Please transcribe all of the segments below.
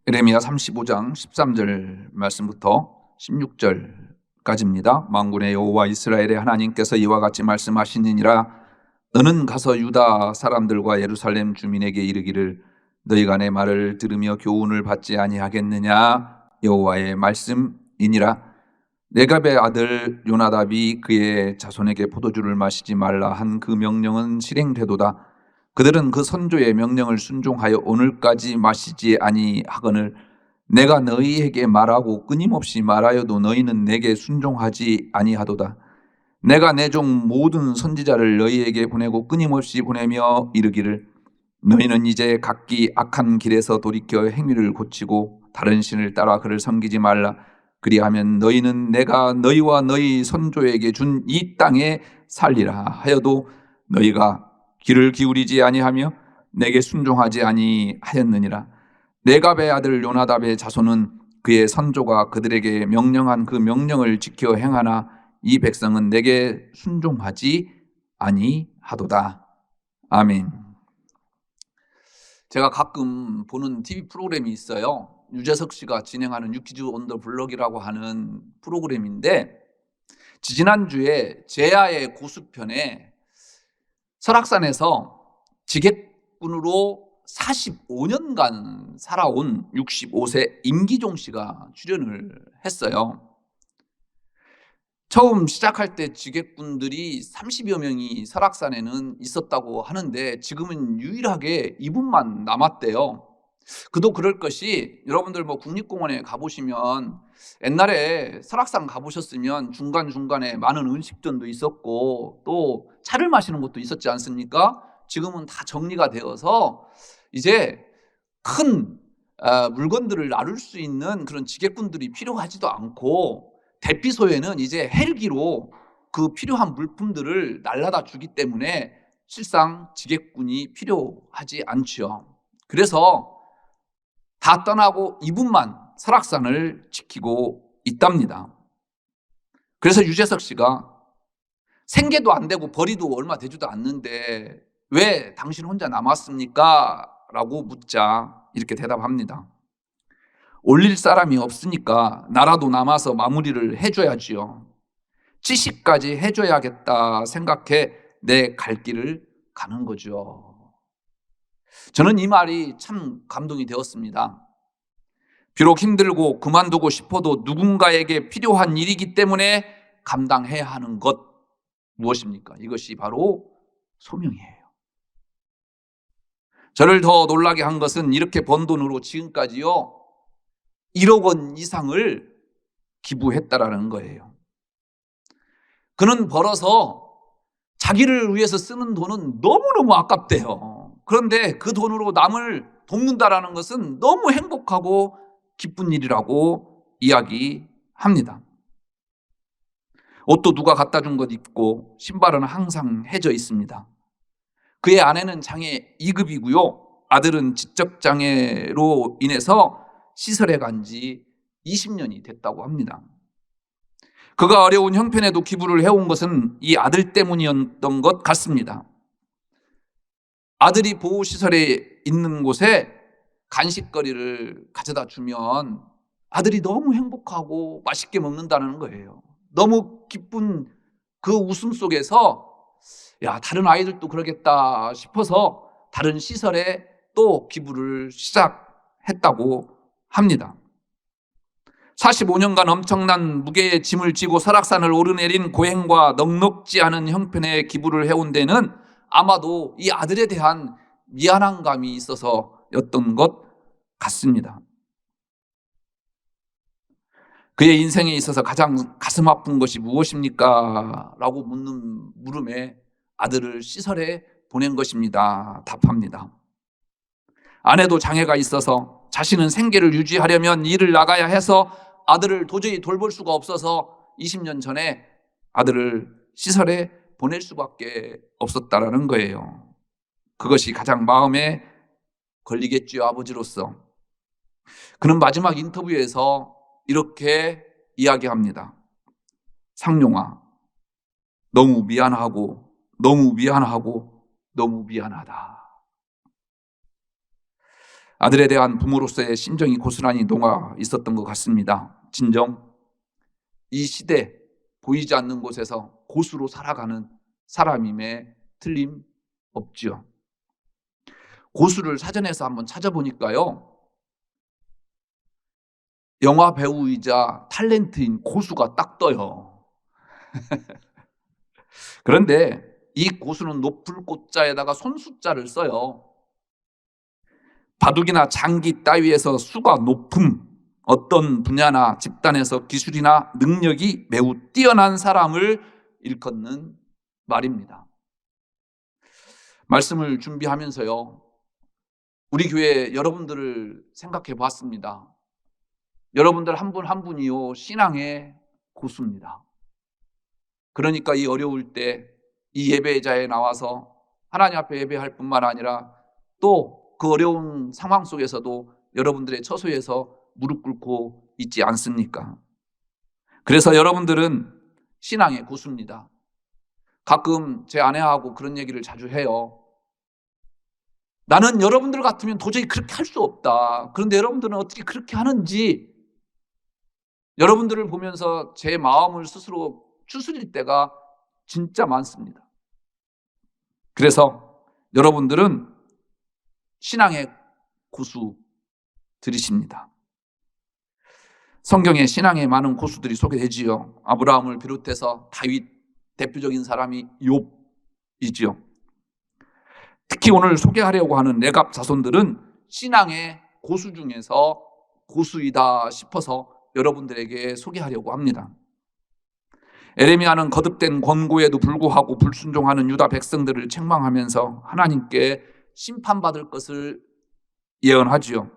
예레미야 35장 13절 말씀부터 16절까지입니다. 만군의 여호와 이스라엘의 하나님께서 이와 같이 말씀하시니라. 너는 가서 유다 사람들과 예루살렘 주민에게 이르기를 너희가 내 말을 들으며 교훈을 받지 아니하겠느냐. 여호와의 말씀이니라. 레갑의 아들 요나답이 그의 자손에게 포도주를 마시지 말라 한 그 명령은 실행되도다. 그들은 그 선조의 명령을 순종하여 오늘까지 마시지 아니하거늘 내가 너희에게 말하고 끊임없이 말하여도 너희는 내게 순종하지 아니하도다. 내가 내 종 모든 선지자를 너희에게 보내고 끊임없이 보내며 이르기를 너희는 이제 각기 악한 길에서 돌이켜 행위를 고치고 다른 신을 따라 그를 섬기지 말라. 그리하면 너희는 내가 너희와 너희 선조에게 준 이 땅에 살리라 하여도 너희가 귀를 기울이지 아니하며 내게 순종하지 아니하였느니라. 레갑의 아들 요나답의 자손은 그의 선조가 그들에게 명령한 그 명령을 지켜 행하나 이 백성은 내게 순종하지 아니하도다. 아멘. 제가 가끔 보는 TV 프로그램이 있어요. 유재석 씨가 진행하는 유퀴즈 온 더 블럭이라고 하는 프로그램인데 지지난주에 제야의 고수편에 설악산에서 지객꾼으로 45년간 살아온 65세 임기종 씨가 출연을 했어요. 처음 시작할 때 지객꾼들이 30여 명이 설악산에는 있었다고 하는데 지금은 유일하게 이분만 남았대요. 그도 그럴 것이 여러분들 국립공원에 가보시면 옛날에 설악산 가보셨으면 중간중간에 많은 음식점도 있었고 또 차를 마시는 곳도 있었지 않습니까? 지금은 다 정리가 되어서 이제 큰 물건들을 나눌 수 있는 그런 지객꾼들이 필요하지도 않고 대피소에는 이제 헬기로 그 필요한 물품들을 날라다 주기 때문에 실상 지객꾼이 필요하지 않죠. 그래서 다 떠나고 이분만 설악산을 지키고 있답니다. 그래서 유재석 씨가 생계도 안 되고 벌이도 얼마 되지도 않는데 왜 당신 혼자 남았습니까? 라고 묻자 이렇게 대답합니다. 올릴 사람이 없으니까 나라도 남아서 마무리를 해줘야지요. 70까지 해줘야겠다 생각해 내 갈 길을 가는 거죠. 저는 이 말이 참 감동이 되었습니다. 비록 힘들고 그만두고 싶어도 누군가에게 필요한 일이기 때문에 감당해야 하는 것 무엇입니까? 이것이 바로 소명이에요. 저를 더 놀라게 한 것은 이렇게 번 돈으로 지금까지요 1억 원 이상을 기부했다라는 거예요. 그는 벌어서 자기를 위해서 쓰는 돈은 너무너무 아깝대요. 그런데 그 돈으로 남을 돕는다라는 것은 너무 행복하고 기쁜 일이라고 이야기합니다. 옷도 누가 갖다 준 것 입고 신발은 항상 해져 있습니다. 그의 아내는 장애 2급이고요. 아들은 지적장애로 인해서 시설에 간 지 20년이 됐다고 합니다. 그가 어려운 형편에도 기부를 해온 것은 이 아들 때문이었던 것 같습니다. 아들이 보호시설에 있는 곳에 간식거리를 가져다 주면 아들이 너무 행복하고 맛있게 먹는다는 거예요. 너무 기쁜 그 웃음 속에서 다른 아이들도 그러겠다 싶어서 다른 시설에 또 기부를 시작했다고 합니다. 45년간 엄청난 무게의 짐을 지고 설악산을 오르내린 고행과 넉넉지 않은 형편에 기부를 해온 데는 아마도 이 아들에 대한 미안한 감이 있어서였던 것 같습니다. 그의 인생에 있어서 가장 가슴 아픈 것이 무엇입니까? 라고 묻는 물음에 아들을 시설에 보낸 것입니다. 답합니다. 아내도 장애가 있어서 자신은 생계를 유지하려면 일을 나가야 해서 아들을 도저히 돌볼 수가 없어서 20년 전에 아들을 시설에 보낼 수밖에 없었다라는 거예요. 그것이 가장 마음에 걸리겠지요, 아버지로서. 그는 마지막 인터뷰에서 이렇게 이야기합니다. 상용아, 너무 미안하고 너무 미안하다. 아들에 대한 부모로서의 심정이 고스란히 녹아 있었던 것 같습니다. 진정 이 시대 보이지 않는 곳에서 고수로 살아가는 사람임에 틀림없지요. 고수를 사전에서 한번 찾아보니까요, 영화 배우이자 탤런트인 고수가 딱 떠요. 그런데 이 고수는 높을 꽃자에다가 손수자를 써요. 바둑이나 장기 따위에서 수가 높음, 어떤 분야나 집단에서 기술이나 능력이 매우 뛰어난 사람을 일컫는 말입니다. 말씀을 준비하면서요, 우리 교회 여러분들을 생각해 보았습니다. 여러분들 한 분 한 분이요, 신앙의 고수입니다. 그러니까 이 어려울 때 이 예배자에 나와서 하나님 앞에 예배할 뿐만 아니라 또 그 어려운 상황 속에서도 여러분들의 처소에서 무릎 꿇고 있지 않습니까? 그래서 여러분들은 신앙의 고수입니다. 가끔 제 아내하고 그런 얘기를 자주 해요. 나는 여러분들 같으면 도저히 그렇게 할 수 없다. 그런데 여러분들은 어떻게 그렇게 하는지 여러분들을 보면서 제 마음을 스스로 추스릴 때가 진짜 많습니다. 그래서 여러분들은 신앙의 고수들이십니다. 성경에 신앙의 많은 고수들이 소개되지요. 아브라함을 비롯해서 다윗, 대표적인 사람이 욥이지요. 특히 오늘 소개하려고 하는 레갑 자손들은 신앙의 고수 중에서 고수이다 싶어서 여러분들에게 소개하려고 합니다. 에레미야는 거듭된 권고에도 불구하고 불순종하는 유다 백성들을 책망하면서 하나님께 심판받을 것을 예언하지요.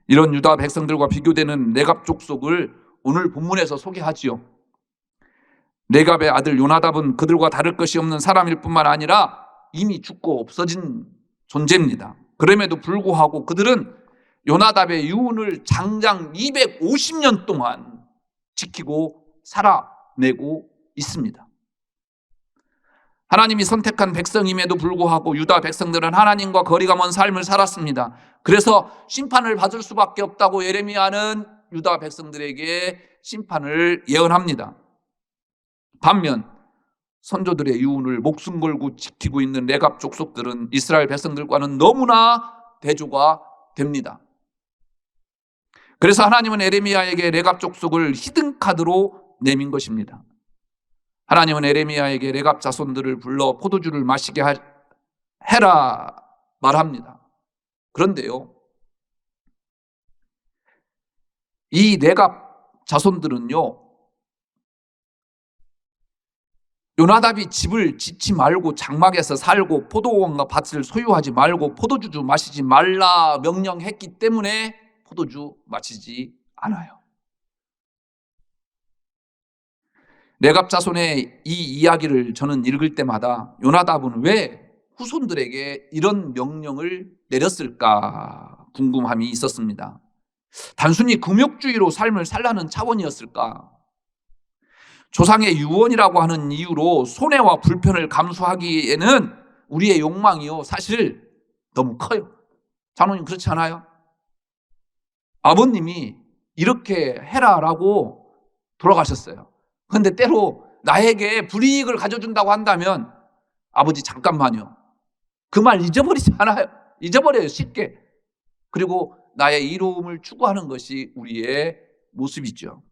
이런 유다 백성들과 비교되는 레갑 족속을 오늘 본문에서 소개하지요. 레갑의 아들 요나답은 그들과 다를 것이 없는 사람일 뿐만 아니라 이미 죽고 없어진 존재입니다. 그럼에도 불구하고 그들은 요나답의 유언을 장장 250년 동안 지키고 살아내고 있습니다. 하나님이 선택한 백성임에도 불구하고 유다 백성들은 하나님과 거리가 먼 삶을 살았습니다. 그래서 심판을 받을 수밖에 없다고 예레미야는 유다 백성들에게 심판을 예언합니다. 반면 선조들의 유언을 목숨 걸고 지키고 있는 레갑 족속들은 이스라엘 백성들과는 너무나 대조가 됩니다. 그래서 하나님은 에레미야에게 레갑 족속을 히든카드로 내민 것입니다. 하나님은 에레미야에게 레갑 자손들을 불러 포도주를 마시게 해라 말합니다. 그런데요, 이 레갑 자손들은요, 요나답이 집을 짓지 말고 장막에서 살고 포도원과 밭을 소유하지 말고 포도주 마시지 말라 명령했기 때문에 포도주 마시지 않아요. 레갑 자손의 이 이야기를 저는 읽을 때마다 요나답은 왜 후손들에게 이런 명령을 내렸을까 궁금함이 있었습니다. 단순히 금욕주의로 삶을 살라는 차원이었을까? 조상의 유언이라고 하는 이유로 손해와 불편을 감수하기에는 우리의 욕망이요, 사실 너무 커요. 장로님 그렇지 않아요? 아버님이 이렇게 해라라고 돌아가셨어요. 그런데 때로 나에게 불이익을 가져준다고 한다면 아버지 잠깐만요. 그 말 잊어버리지 않아요. 잊어버려요, 쉽게. 그리고 나의 이로움을 추구하는 것이 우리의 모습이죠.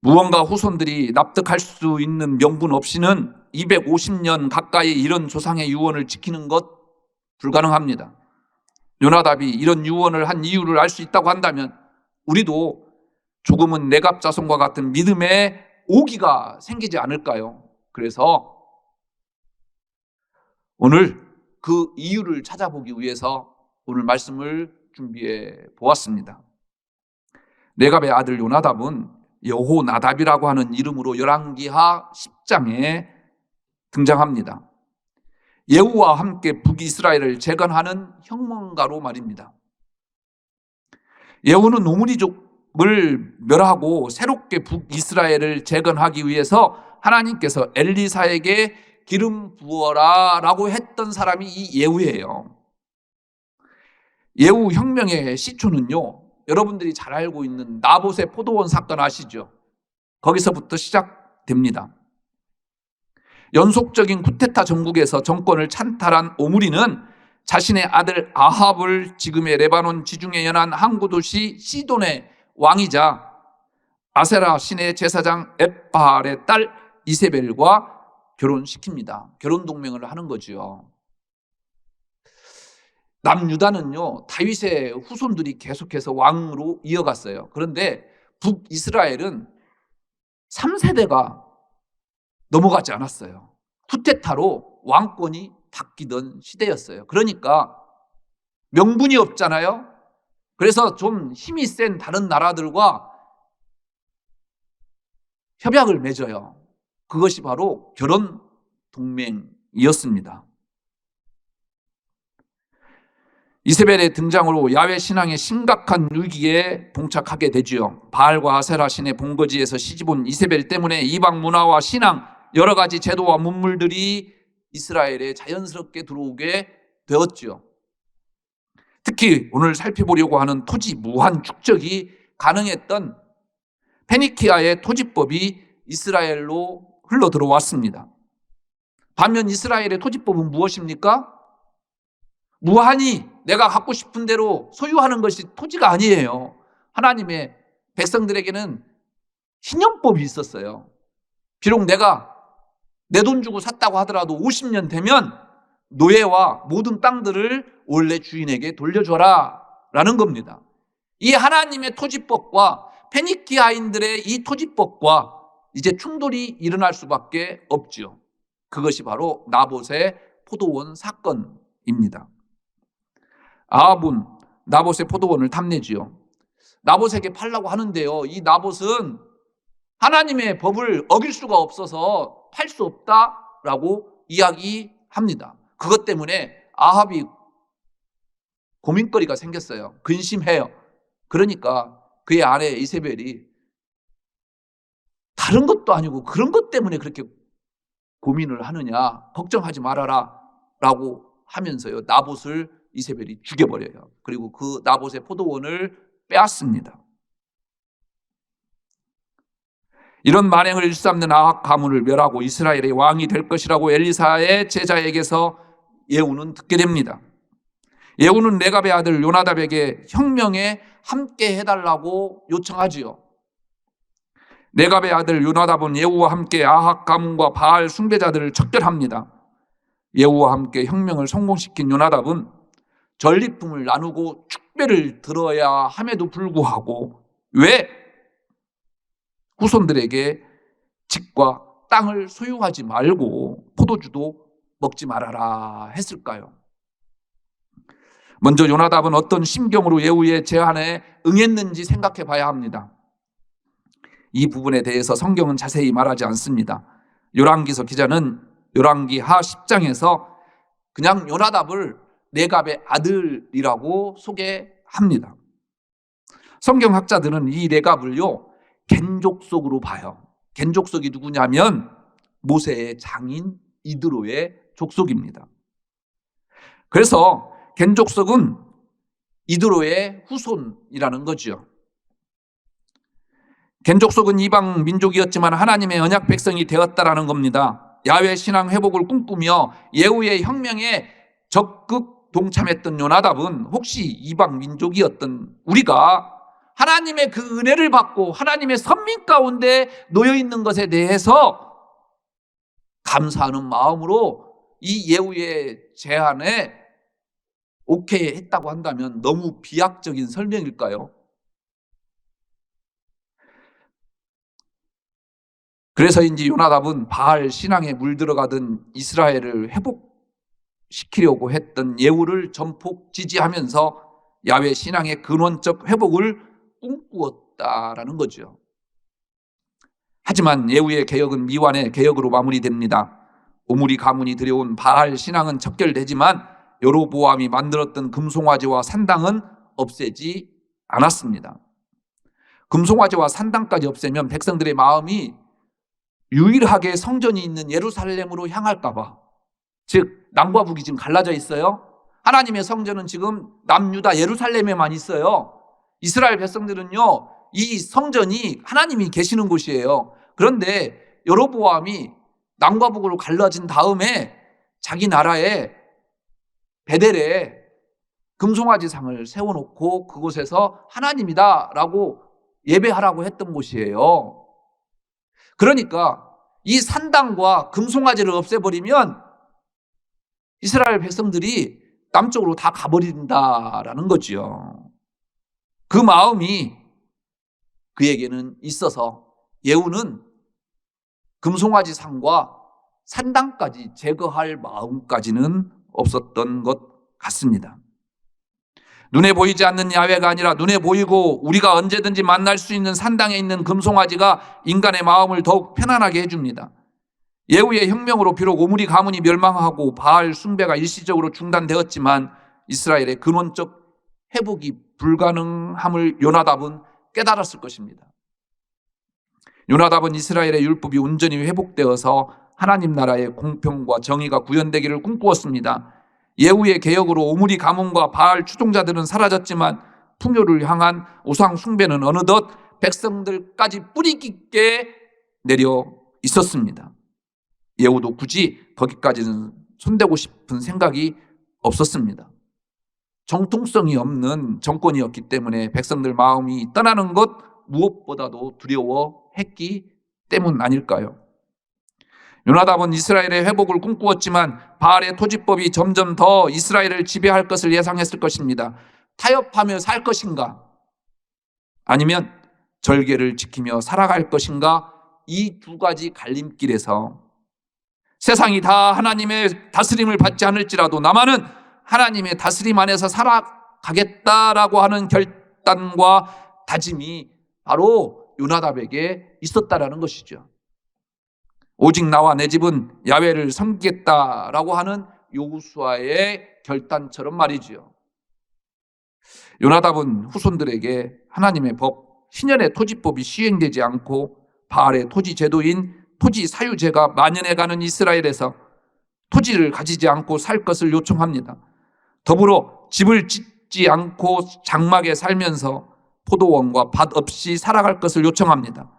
무언가 후손들이 납득할 수 있는 명분 없이는 250년 가까이 이런 조상의 유언을 지키는 것 불가능합니다. 요나답이 이런 유언을 한 이유를 알 수 있다고 한다면 우리도 조금은 레갑 자손과 같은 믿음의 오기가 생기지 않을까요? 그래서 오늘 그 이유를 찾아보기 위해서 오늘 말씀을 준비해 보았습니다. 레갑의 아들 요나답은 여호나답이라고 하는 이름으로 열왕기하 10장에 등장합니다. 예후와 함께 북이스라엘을 재건하는 혁명가로 말입니다. 예후는 오므리족을 멸하고 새롭게 북이스라엘을 재건하기 위해서 하나님께서 엘리사에게 기름 부어라 라고 했던 사람이 이 예후예요. 예후 혁명의 시초는요, 여러분들이 잘 알고 있는 나봇의 포도원 사건 아시죠? 거기서부터 시작됩니다. 연속적인 쿠데타 정국에서 정권을 찬탈한 오므리는 자신의 아들 아합을 지금의 레바논 지중해 연안 항구 도시 시돈의 왕이자 아세라 신의 제사장 엣바알의 딸 이세벨과 결혼시킵니다. 결혼 동맹을 하는 거죠. 남유다는요, 다윗의 후손들이 계속해서 왕으로 이어갔어요. 그런데 북이스라엘은 3세대가 넘어가지 않았어요. 쿠데타로 왕권이 바뀌던 시대였어요. 그러니까 명분이 없잖아요. 그래서 좀 힘이 센 다른 나라들과 협약을 맺어요. 그것이 바로 결혼 동맹이었습니다. 이세벨의 등장으로 야훼 신앙의 심각한 위기에 봉착하게 되지요. 바알과 아세라 신의 본거지에서 시집온 이세벨 때문에 이방 문화와 신앙, 여러 가지 제도와 문물들이 이스라엘에 자연스럽게 들어오게 되었지요. 특히 오늘 살펴보려고 하는 토지 무한 축적이 가능했던 페니키아의 토지법이 이스라엘로 흘러 들어왔습니다. 반면 이스라엘의 토지법은 무엇입니까? 무한히 내가 갖고 싶은 대로 소유하는 것이 토지가 아니에요. 하나님의 백성들에게는 신연법이 있었어요. 비록 내가 내 돈 주고 샀다고 하더라도 50년 되면 노예와 모든 땅들을 원래 주인에게 돌려줘라 라는 겁니다. 이 하나님의 토지법과 페니키아인들의 이 토지법과 이제 충돌이 일어날 수밖에 없죠. 그것이 바로 나봇의 포도원 사건입니다. 아합은 나봇의 포도원을 탐내지요. 나봇에게 팔라고 하는데요, 이 나봇은 하나님의 법을 어길 수가 없어서 팔 수 없다라고 이야기합니다. 그것 때문에 아합이 고민거리가 생겼어요. 근심해요. 그러니까 그의 아내 이세벨이 다른 것도 아니고 그런 것 때문에 그렇게 고민을 하느냐, 걱정하지 말아라 라고 하면서요, 나봇을 이세벨이 죽여버려요. 그리고 그 나봇의 포도원을 빼앗습니다. 이런 만행을 일삼는 아합 가문을 멸하고 이스라엘의 왕이 될 것이라고 엘리사의 제자에게서 예후는 듣게 됩니다. 예후는 레갑의 아들 요나답에게 혁명에 함께 해달라고 요청하지요. 레갑의 아들 요나답은 예후와 함께 아합 가문과 바알 숭배자들을 척결합니다. 예후와 함께 혁명을 성공시킨 요나답은 전리품을 나누고 축배를 들어야 함에도 불구하고 왜 후손들에게 집과 땅을 소유하지 말고 포도주도 먹지 말아라 했을까요? 먼저 요나답은 어떤 심경으로 예후의 제안에 응했는지 생각해 봐야 합니다. 이 부분에 대해서 성경은 자세히 말하지 않습니다. 열왕기서 기자는 열왕기 하 10장에서 그냥 요나답을 레갑의 아들이라고 소개합니다. 성경학자들은 이 레갑을요, 겐족속으로 봐요. 겐족속이 누구냐면 모세의 장인 이드로의 족속입니다. 그래서 겐족속은 이드로의 후손이라는 거죠. 겐족속은 이방 민족이었지만 하나님의 언약 백성이 되었다라는 겁니다. 야훼 신앙 회복을 꿈꾸며 예후의 혁명에 적극 동참했던 요나답은 혹시 이방 민족이었던 우리가 하나님의 그 은혜를 받고 하나님의 선민 가운데 놓여 있는 것에 대해서 감사하는 마음으로 이 예후의 제안에 오케이 했다고 한다면 너무 비약적인 설명일까요? 그래서인지 요나답은 바알 신앙에 물들어가던 이스라엘을 회복시키려고 했던 예후를 전폭 지지하면서 야훼 신앙의 근원적 회복을 꿈꾸었다라는 거죠. 하지만 예후의 개혁은 미완의 개혁으로 마무리됩니다. 오므리 가문이 들여온 바알 신앙은 척결되지만 여로보암이 만들었던 금송아지와 산당은 없애지 않았습니다. 금송아지와 산당까지 없애면 백성들의 마음이 유일하게 성전이 있는 예루살렘으로 향할까 봐. 즉 남과 북이 지금 갈라져 있어요. 하나님의 성전은 지금 남유다 예루살렘에만 있어요. 이스라엘 백성들은요, 이 성전이 하나님이 계시는 곳이에요. 그런데 여로보암이 남과 북으로 갈라진 다음에 자기 나라에 베델에 금송아지상을 세워놓고 그곳에서 하나님이다라고 예배하라고 했던 곳이에요. 그러니까 이 산당과 금송아지를 없애버리면 이스라엘 백성들이 남쪽으로 다 가버린다라는 거죠. 그 마음이 그에게는 있어서 예후는 금송아지 상과 산당까지 제거할 마음까지는 없었던 것 같습니다. 눈에 보이지 않는 야훼가 아니라 눈에 보이고 우리가 언제든지 만날 수 있는 산당에 있는 금송아지가 인간의 마음을 더욱 편안하게 해줍니다. 예후의 혁명으로 비록 오므리 가문이 멸망하고 바알 숭배가 일시적으로 중단되었지만 이스라엘의 근원적 회복이 불가능함을 요나답은 깨달았을 것입니다. 요나답은 이스라엘의 율법이 온전히 회복되어서 하나님 나라의 공평과 정의가 구현되기를 꿈꾸었습니다. 예후의 개혁으로 오므리 가문과 바알 추종자들은 사라졌지만 풍요를 향한 우상 숭배는 어느덧 백성들까지 뿌리 깊게 내려 있었습니다. 예후도 굳이 거기까지는 손대고 싶은 생각이 없었습니다. 정통성이 없는 정권이었기 때문에 백성들 마음이 떠나는 것 무엇보다도 두려워했기 때문 아닐까요? 요나답은 이스라엘의 회복을 꿈꾸었지만 바알의 토지법이 점점 더 이스라엘을 지배할 것을 예상했을 것입니다. 타협하며 살 것인가? 아니면 절개를 지키며 살아갈 것인가? 이 두 가지 갈림길에서 세상이 다 하나님의 다스림을 받지 않을지라도 나만은 하나님의 다스림 안에서 살아가겠다라고 하는 결단과 다짐이 바로 요나답에게 있었다라는 것이죠. 오직 나와 내 집은 야훼를 섬기겠다라고 하는 여호수아의 결단처럼 말이지요. 요나답은 후손들에게 하나님의 법, 신현의 토지법이 시행되지 않고 바알의 토지 제도인 토지 사유제가 만연해가는 이스라엘에서 토지를 가지지 않고 살 것을 요청합니다. 더불어 집을 짓지 않고 장막에 살면서 포도원과 밭 없이 살아갈 것을 요청합니다.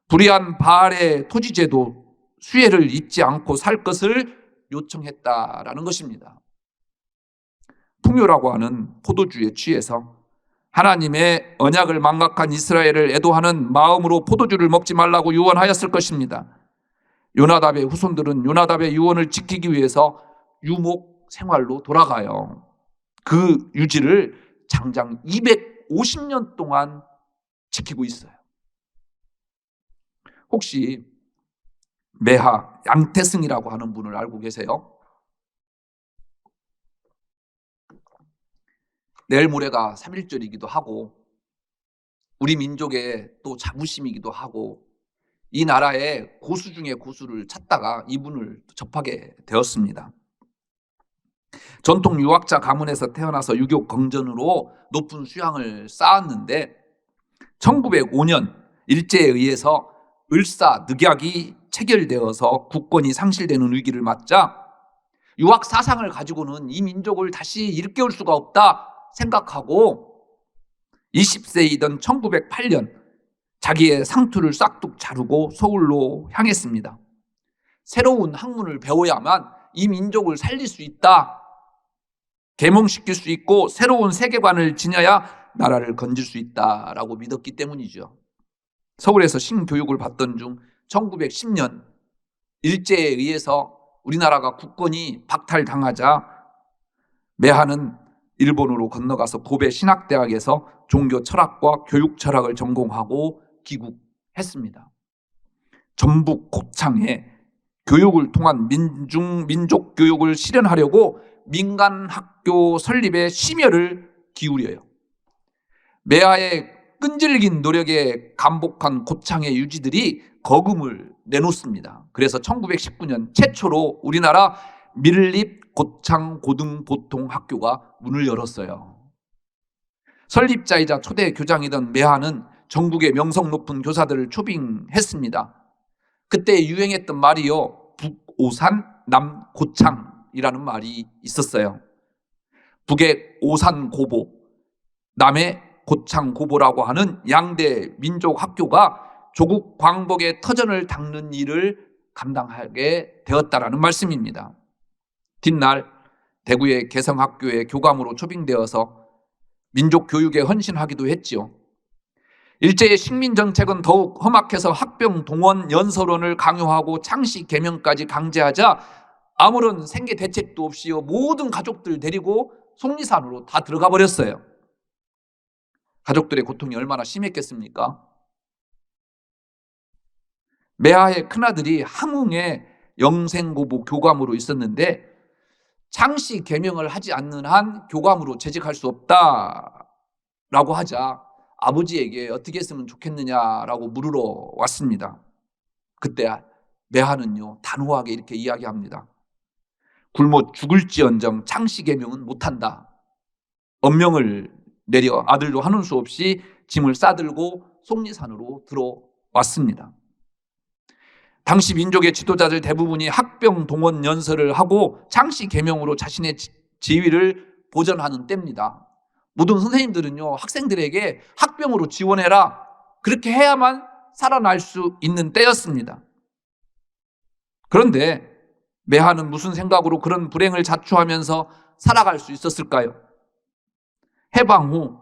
불의한 바알의 토지제도 수혜를 잊지 않고 살 것을 요청했다라는 것입니다. 풍요라고 하는 포도주에 취해서 하나님의 언약을 망각한 이스라엘을 애도하는 마음으로 포도주를 먹지 말라고 유언하였을 것입니다. 요나답의 후손들은 요나답의 유언을 지키기 위해서 유목 생활로 돌아가요. 그 유지를 장장 250년 동안 지키고 있어요. 혹시 매하 양태승이라고 하는 분을 알고 계세요? 내일 모레가 3.1절이기도 하고 우리 민족의 또 자부심이기도 하고 이 나라의 고수 중에 고수를 찾다가 이분을 접하게 되었습니다. 전통 유학자 가문에서 태어나서 유교 경전으로 높은 수양을 쌓았는데 1905년 일제에 의해서 을사늑약이 체결되어서 국권이 상실되는 위기를 맞자 유학 사상을 가지고는 이 민족을 다시 일깨울 수가 없다 생각하고 20세이던 1908년 자기의 상투를 싹둑 자르고 서울로 향했습니다. 새로운 학문을 배워야만 이 민족을 살릴 수 있다. 계몽시킬 수 있고 새로운 세계관을 지녀야 나라를 건질 수 있다라고 믿었기 때문이죠. 서울에서 신교육을 받던 중 1910년 일제에 의해서 우리나라가 국권이 박탈당하자 매하는 일본으로 건너가서 고베 신학대학에서 종교 철학과 교육 철학을 전공하고 귀국했습니다. 전북 고창에 교육을 통한 민족 교육을 실현하려고 민간 학교 설립에 심혈을 기울여요. 매하의 끈질긴 노력에 감복한 고창의 유지들이 거금을 내놓습니다. 그래서 1919년 최초로 우리나라 밀립 고창 고등보통학교가 문을 열었어요. 설립자이자 초대 교장이던 매하는 전국의 명성 높은 교사들을 초빙했습니다. 그때 유행했던 말이요, 북오산 남고창이라는 말이 있었어요. 북의 오산고보, 남의 고창고보라고 하는 양대 민족 학교가 조국 광복의 터전을 닦는 일을 감당하게 되었다라는 말씀입니다. 뒷날 대구의 개성학교의 교감으로 초빙되어서 민족 교육에 헌신하기도 했지요. 일제의 식민정책은 더욱 험악해서 학병 동원 연설원을 강요하고 창씨 개명까지 강제하자 아무런 생계 대책도 없이요, 모든 가족들 데리고 속리산으로 다 들어가 버렸어요. 가족들의 고통이 얼마나 심했겠습니까? 매하의 큰아들이 함흥의 영생고보 교감으로 있었는데 창씨 개명을 하지 않는 한 교감으로 재직할 수 없다라고 하자 아버지에게 어떻게 했으면 좋겠느냐라고 물으러 왔습니다. 그때 매하는요, 단호하게 이렇게 이야기합니다. 굶어 죽을지언정 창씨 개명은 못한다. 엄명을 내려 아들도 하는 수 없이 짐을 싸들고 속리산으로 들어왔습니다. 당시 민족의 지도자들 대부분이 학병 동원 연설을 하고 창씨 개명으로 자신의 지위를 보전하는 때입니다. 모든 선생님들은요, 학생들에게 학병으로 지원해라, 그렇게 해야만 살아날 수 있는 때였습니다. 그런데 매하는 무슨 생각으로 그런 불행을 자초하면서 살아갈 수 있었을까요? 해방 후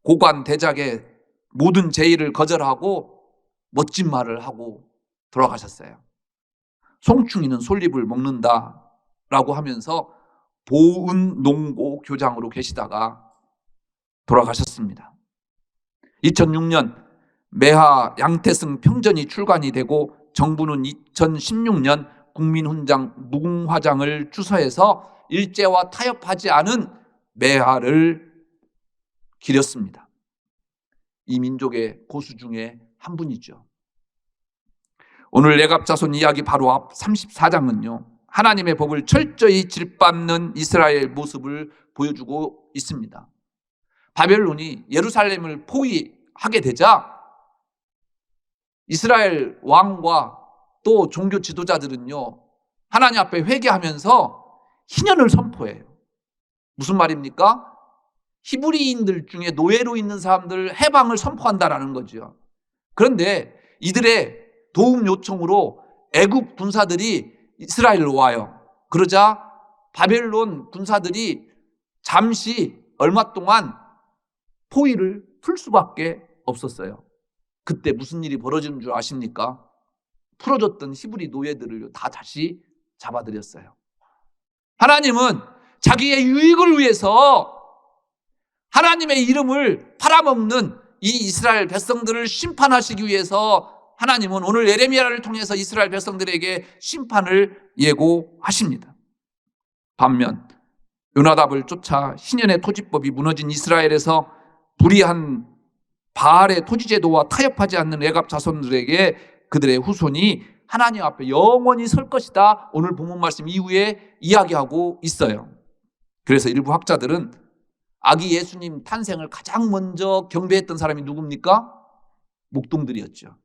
고관 대작의 모든 제의를 거절하고 멋진 말을 하고 돌아가셨어요. 송충이는 솔잎을 먹는다라고 하면서 보은농고 교장으로 계시다가 돌아가셨습니다. 2006년 매하 양태승 평전이 출간이 되고 정부는 2016년 국민훈장 무궁화장을 추서해서 일제와 타협하지 않은 매하를 기렸습니다. 이 민족의 고수 중에 한 분이죠. 오늘 레갑자손 이야기 바로 앞 34장은요, 하나님의 법을 철저히 질밟는 이스라엘 모습을 보여주고 있습니다. 바벨론이 예루살렘을 포위하게 되자 이스라엘 왕과 또 종교 지도자들은요, 하나님 앞에 회개하면서 희년을 선포해요. 무슨 말입니까? 히브리인들 중에 노예로 있는 사람들 해방을 선포한다라는 거죠. 그런데 이들의 도움 요청으로 애굽 군사들이 이스라엘로 와요. 그러자 바벨론 군사들이 잠시 얼마 동안 포위를 풀 수밖에 없었어요. 그때 무슨 일이 벌어지는 줄 아십니까? 풀어줬던 히브리 노예들을 다 다시 잡아들였어요. 하나님은 자기의 유익을 위해서 하나님의 이름을 팔아먹는 이 이스라엘 백성들을 심판하시기 위해서 하나님은 오늘 예레미야를 통해서 이스라엘 백성들에게 심판을 예고하십니다. 반면 요나답을 쫓아 신년의 토지법이 무너진 이스라엘에서 불의한 바알의 토지제도와 타협하지 않는 레갑 자손들에게 그들의 후손이 하나님 앞에 영원히 설 것이다, 오늘 본문 말씀 이후에 이야기하고 있어요. 그래서 일부 학자들은 아기 예수님 탄생을 가장 먼저 경배했던 사람이 누굽니까? 목동들이었죠.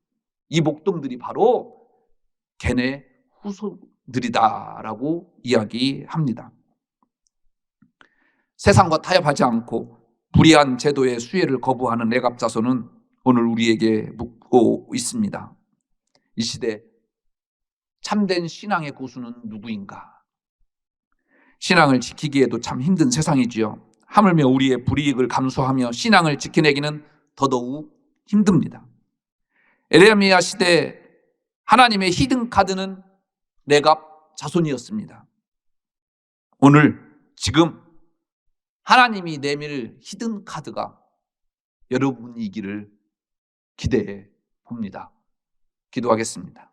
이 목동들이 바로 걔네 후손들이다라고 이야기합니다. 세상과 타협하지 않고 불의한 제도의 수혜를 거부하는 레갑 자손은 오늘 우리에게 묻고 있습니다. 이 시대 참된 신앙의 고수는 누구인가? 신앙을 지키기에도 참 힘든 세상이지요. 하물며 우리의 불이익을 감수하며 신앙을 지켜내기는 더더욱 힘듭니다. 예레미야 시대 하나님의 히든 카드는 레갑 자손이었습니다. 오늘 지금 하나님이 내밀 히든 카드가 여러분이기를 기대해 봅니다. 기도하겠습니다.